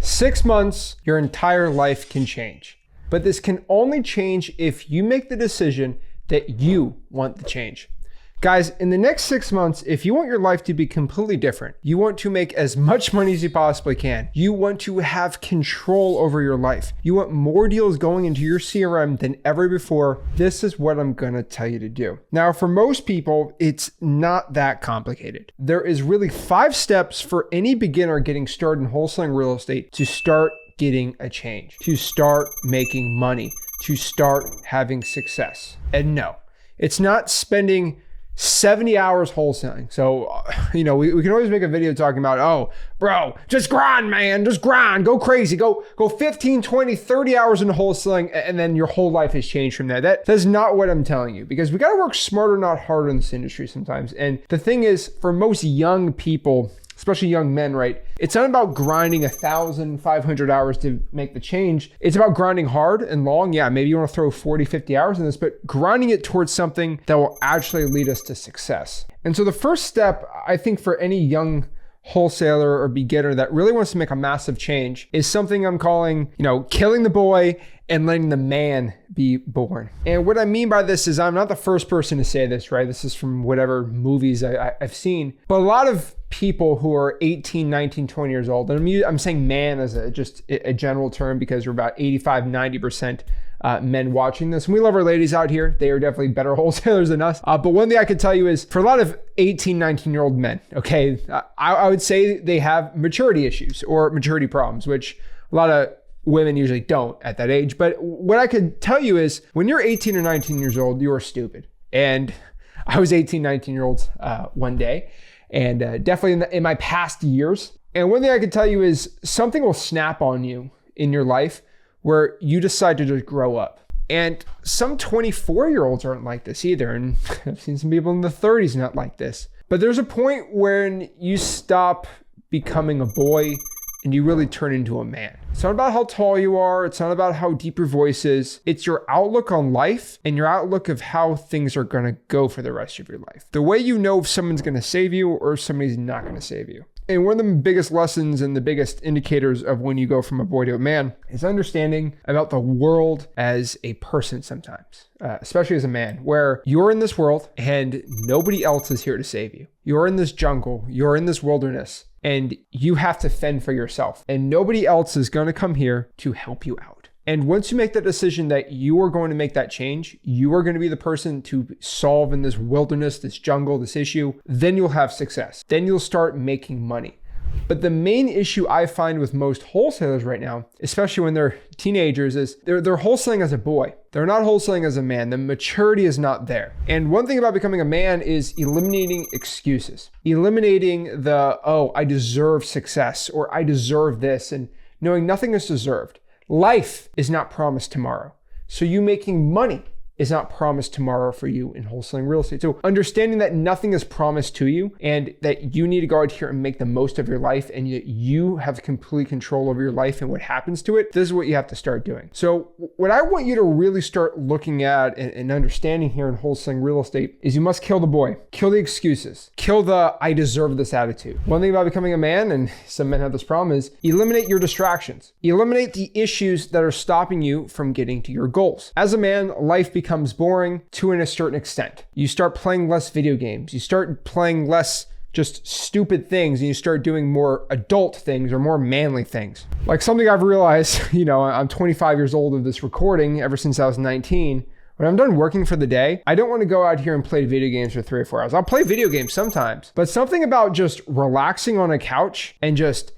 6 months, your entire life can change. But this can only change if you make the decision that you want the change. Guys, in the next 6 months, if you want your life to be completely different, you want to make as much money as you possibly can, you want to have control over your life, you want more deals going into your CRM than ever before, this is what I'm gonna tell you to do. Now, for most people, it's not that complicated. There is really 5 steps for any beginner getting started in wholesaling real estate to start getting a change, to start making money, to start having success. And no, it's not spending 70 hours wholesaling. So, we can always make a video talking about, oh, bro, just grind, man, just grind, go crazy, go 15, 20, 30 hours in wholesaling, and then your whole life has changed from there. That's not what I'm telling you, because we got to work smarter, not harder in this industry sometimes. And the thing is, for most young people, especially young men, right? It's not about grinding 1,500 hours to make the change. It's about grinding hard and long. Yeah, maybe you want to throw 40, 50 hours in this, but grinding it towards something that will actually lead us to success. And so the first step, I think, for any young wholesaler or beginner that really wants to make a massive change is something I'm calling, killing the boy and letting the man be born. And what I mean by this is I'm not the first person to say this, right? This is from whatever movies I've seen. But a lot of people who are 18, 19, 20 years old, and I'm saying man as just a general term because we're about 85, 90% men watching this. And we love our ladies out here. They are definitely better wholesalers than us. But one thing I could tell you is for a lot of 18, 19-year-old men, okay, I would say they have maturity issues or maturity problems, which a lot of women usually don't at that age. But what I could tell you is when you're 18 or 19 years old, you are stupid. And I was 18, 19-year-olds one day, and definitely in my past years. And one thing I could tell you is something will snap on you in your life where you decide to just grow up. And some 24-year-olds aren't like this either. And I've seen some people in the 30s not like this. But there's a point when you stop becoming a boy and you really turn into a man. It's not about how tall you are. It's not about how deep your voice is. It's your outlook on life and your outlook of how things are going to go for the rest of your life. The way you know if someone's going to save you or if somebody's not going to save you. And one of the biggest lessons and the biggest indicators of when you go from a boy to a man is understanding about the world as a person sometimes, especially as a man, where you're in this world and nobody else is here to save you. You're in this jungle, you're in this wilderness, and you have to fend for yourself. And nobody else is going to come here to help you out. And once you make that decision that you are going to make that change, you are going to be the person to solve in this wilderness, this jungle, this issue, then you'll have success. Then you'll start making money. But the main issue I find with most wholesalers right now, especially when they're teenagers, is they're wholesaling as a boy. They're not wholesaling as a man. The maturity is not there. And one thing about becoming a man is eliminating excuses. Eliminating the, oh, I deserve success, or I deserve this, and knowing nothing is deserved. Life is not promised tomorrow. So you making money is not promised tomorrow for you in wholesaling real estate. So understanding that nothing is promised to you and that you need to go out here and make the most of your life and you have complete control over your life and what happens to it, this is what you have to start doing. So what I want you to really start looking at and understanding here in wholesaling real estate is you must kill the boy, kill the excuses, kill the I deserve this attitude. One thing about becoming a man, and some men have this problem, is eliminate your distractions. Eliminate the issues that are stopping you from getting to your goals. As a man, life becomes boring to a certain extent. You start playing less video games. You start playing less just stupid things and you start doing more adult things or more manly things. Like something I've realized, I'm 25 years old of this recording ever since I was 19. When I'm done working for the day, I don't want to go out here and play video games for 3 or 4 hours. I'll play video games sometimes, but something about just relaxing on a couch and just,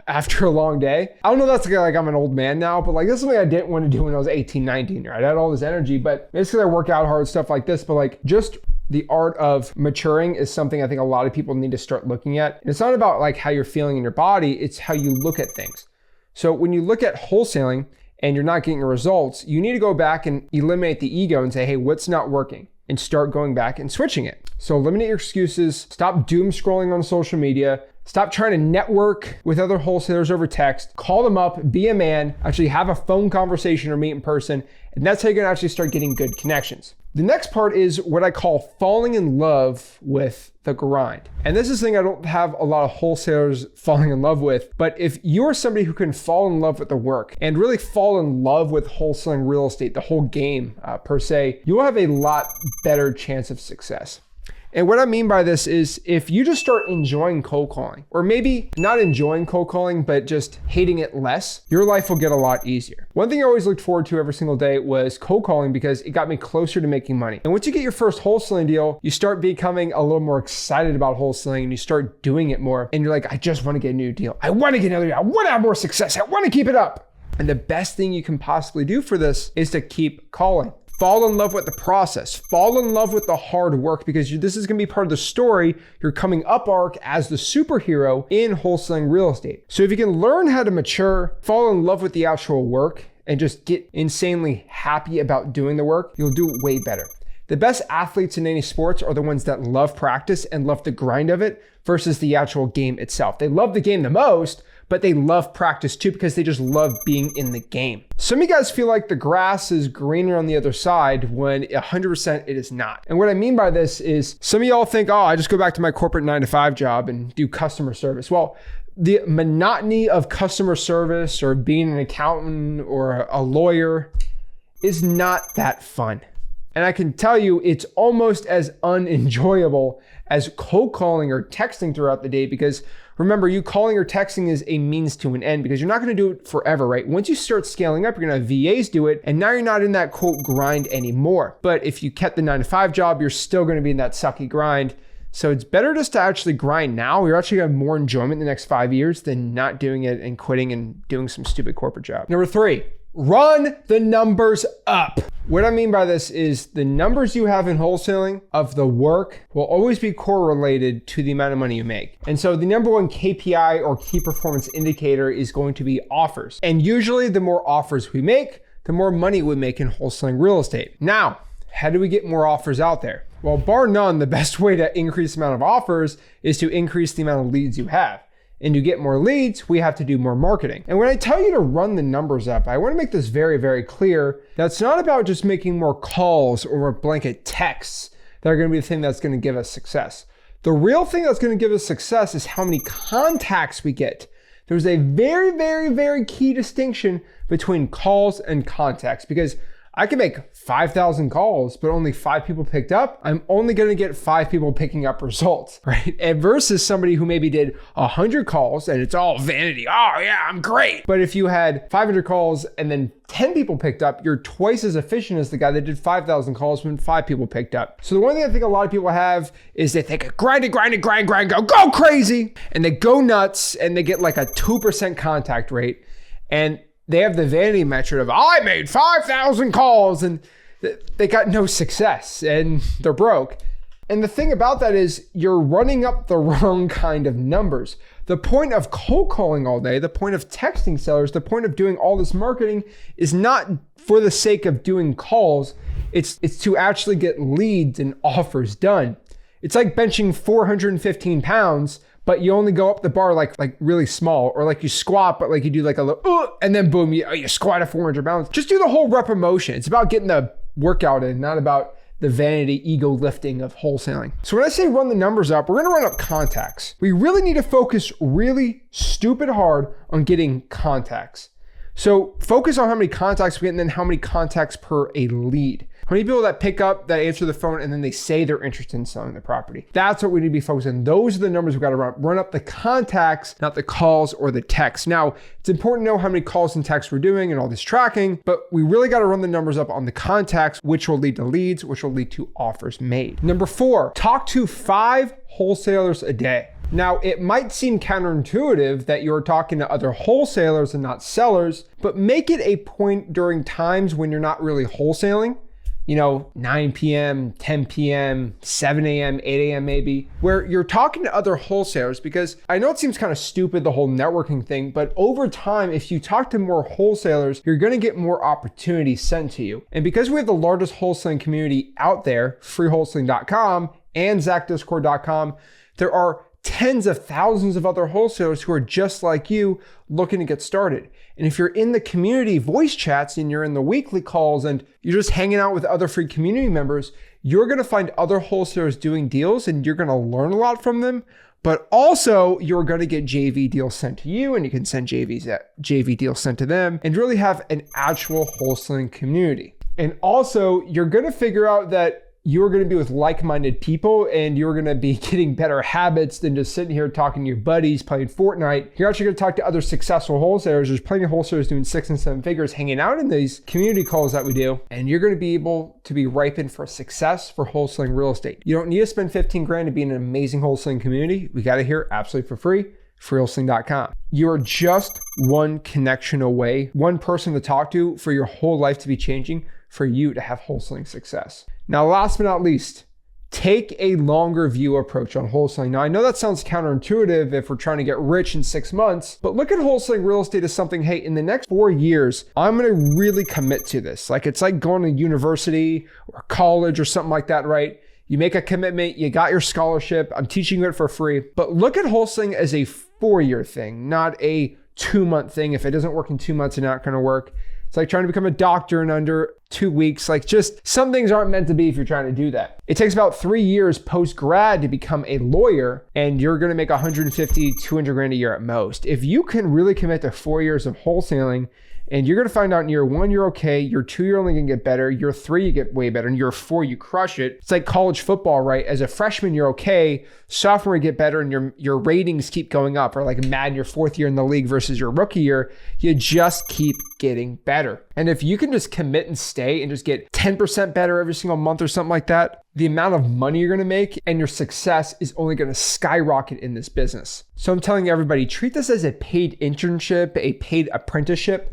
after a long day. I don't know if that's like I'm an old man now, but like this is something I didn't want to do when I was 18, 19, right? I had all this energy, but it's because I work out hard, stuff like this, but like just the art of maturing is something I think a lot of people need to start looking at. And it's not about like how you're feeling in your body, it's how you look at things. So when you look at wholesaling and you're not getting your results, you need to go back and eliminate the ego and say, hey, what's not working? And start going back and switching it. So eliminate your excuses, stop doom scrolling on social media, Stop trying to network with other wholesalers over text. Call them up, be a man, actually have a phone conversation or meet in person, and that's how you're gonna actually start getting good connections. The next part is what I call falling in love with the grind. And this is something I don't have a lot of wholesalers falling in love with, but if you're somebody who can fall in love with the work and really fall in love with wholesaling real estate, the whole game per se, you'll have a lot better chance of success. And what I mean by this is if you just start enjoying cold calling, or maybe not enjoying cold calling, but just hating it less, your life will get a lot easier. One thing I always looked forward to every single day was cold calling because it got me closer to making money. And once you get your first wholesaling deal, you start becoming a little more excited about wholesaling and you start doing it more. And you're like, I just want to get a new deal. I want to get another deal. I want to have more success. I want to keep it up. And the best thing you can possibly do for this is to keep calling. Fall in love with the process. Fall in love with the hard work because this is gonna be part of the story, your coming up arc as the superhero in wholesaling real estate. So if you can learn how to mature, fall in love with the actual work, and just get insanely happy about doing the work, you'll do way better. The best athletes in any sports are the ones that love practice and love the grind of it versus the actual game itself. They love the game the most, but they love practice too because they just love being in the game. Some of you guys feel like the grass is greener on the other side when 100% it is not. And what I mean by this is some of y'all think, oh, I just go back to my corporate 9-to-5 job and do customer service. Well, the monotony of customer service or being an accountant or a lawyer is not that fun. And I can tell you it's almost as unenjoyable as cold calling or texting throughout the day because remember, you calling or texting is a means to an end because you're not going to do it forever, right? Once you start scaling up, you're going to have VAs do it, and now you're not in that quote grind anymore. But if you kept the 9-to-5 job, you're still going to be in that sucky grind. So it's better just to actually grind now. You're actually going to have more enjoyment in the next 5 years than not doing it and quitting and doing some stupid corporate job. Number 3, run the numbers up. What I mean by this is the numbers you have in wholesaling of the work will always be correlated to the amount of money you make. And so the number one KPI or key performance indicator is going to be offers. And usually the more offers we make, the more money we make in wholesaling real estate. Now, how do we get more offers out there? Well, bar none, the best way to increase the amount of offers is to increase the amount of leads you have. And to get more leads, we have to do more marketing. And when I tell you to run the numbers up, I want to make this very, very clear. That's not about just making more calls or more blanket texts that are going to be the thing that's going to give us success. The real thing that's going to give us success is how many contacts we get. There's a very, very, very key distinction between calls and contacts because I can make 5,000 calls, but only 5 people picked up. I'm only gonna get 5 people picking up results, right? And versus somebody who maybe did 100 calls and it's all vanity. Oh yeah, I'm great. But if you had 500 calls and then 10 people picked up, you're twice as efficient as the guy that did 5,000 calls when 5 people picked up. So the one thing I think a lot of people have is they think grind, go crazy. And they go nuts and they get like a 2% contact rate. And they have the vanity metric of, I made 5,000 calls and they got no success and they're broke. And the thing about that is you're running up the wrong kind of numbers. The point of cold calling all day, the point of texting sellers, the point of doing all this marketing is not for the sake of doing calls. It's to actually get leads and offers done. It's like benching 415 pounds, but you only go up the bar like really small, or like you squat, but like you do like a little, and then boom, you squat at 400 pounds. Just do the whole rep of motion. It's about getting the workout in, not about the vanity ego lifting of wholesaling. So when I say run the numbers up, we're gonna run up contacts. We really need to focus really stupid hard on getting contacts. So focus on how many contacts we get and then how many contacts per a lead. How many people that pick up, that answer the phone, and then they say they're interested in selling the property. That's what we need to be focused on. Those are the numbers we've got to run up the contacts, not the calls or the texts. Now, it's important to know how many calls and texts we're doing and all this tracking, but we really got to run the numbers up on the contacts, which will lead to leads, which will lead to offers made. Number 4, talk to 5 wholesalers a day. Now, it might seem counterintuitive that you're talking to other wholesalers and not sellers, but make it a point during times when you're not really wholesaling. 9 p.m., 10 p.m., 7 a.m., 8 a.m. maybe, where you're talking to other wholesalers, because I know it seems kind of stupid, the whole networking thing, but over time, if you talk to more wholesalers, you're going to get more opportunities sent to you. And because we have the largest wholesaling community out there, freewholesaling.com and ZachDiscord.com, there are tens of thousands of other wholesalers who are just like you looking to get started. And if you're in the community voice chats and you're in the weekly calls and you're just hanging out with other free community members, you're going to find other wholesalers doing deals and you're going to learn a lot from them. But also you're going to get JV deals sent to you and you can send JV deals sent to them and really have an actual wholesaling community. And also you're going to figure out that you're going to be with like-minded people and you're going to be getting better habits than just sitting here talking to your buddies playing Fortnite. You're actually going to talk to other successful wholesalers. There's plenty of wholesalers doing 6 and 7 figures hanging out in these community calls that we do. And you're going to be able to be ripened for success for wholesaling real estate. You don't need to spend 15 grand to be in an amazing wholesaling community. We got it here absolutely for free. Wholesaling.com. You're just one connection away, one person to talk to for your whole life to be changing for you to have wholesaling success. Now, last but not least, take a longer view approach on wholesaling. Now, I know that sounds counterintuitive if we're trying to get rich in 6 months, but look at wholesaling real estate as something, hey, in the next 4 years, I'm going to really commit to this. Like it's like going to university or college or something like that, right? You make a commitment, you got your scholarship, I'm teaching you it for free. But look at wholesaling as a 4-year thing, not a 2-month thing. If it doesn't work in 2 months, it's not gonna work. It's like trying to become a doctor in under 2 weeks. Like just some things aren't meant to be if you're trying to do that. It takes about 3 years post-grad to become a lawyer and you're gonna make 150, 200 grand a year at most. If you can really commit to 4 years of wholesaling, and you're going to find out in year 1, you're okay. Year 2, you're only going to get better. Year 3, you get way better. And year 4, you crush it. It's like college football, right? As a freshman, you're okay. Sophomore, you get better and your ratings keep going up. Or like Madden, your 4th year in the league versus your rookie year, you just keep getting better. And if you can just commit and stay and just get 10% better every single month or something like that, the amount of money you're going to make and your success is only going to skyrocket in this business. So I'm telling everybody, treat this as a paid internship, a paid apprenticeship.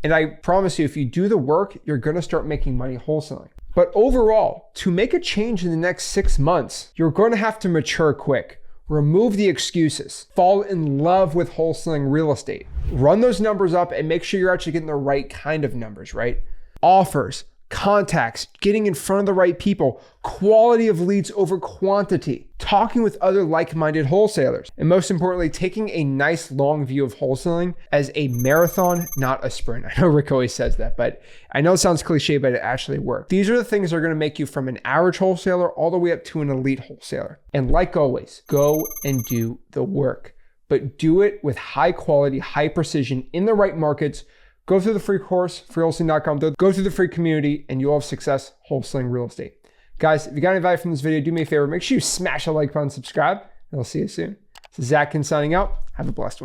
And I promise you, if you do the work, you're going to start making money wholesaling. But overall, to make a change in the next 6 months, you're going to have to mature quick. Remove the excuses. Fall in love with wholesaling real estate. Run those numbers up and make sure you're actually getting the right kind of numbers, right? Offers, contacts, getting in front of the right people, quality of leads over quantity, talking with other like-minded wholesalers, and most importantly, taking a nice long view of wholesaling as a marathon, not a sprint. I know Rick always says that, but I know it sounds cliche, but it actually works. These are the things that are going to make you from an average wholesaler all the way up to an elite wholesaler. And like always, go and do the work, but do it with high quality, high precision in the right markets. Go through the free course, wholesaling.com, go through the free community, and you'll have success wholesaling real estate. Guys, if you got any value from this video, do me a favor, make sure you smash the like button, subscribe, and I'll see you soon. This is Zach Ginn signing out. Have a blessed one.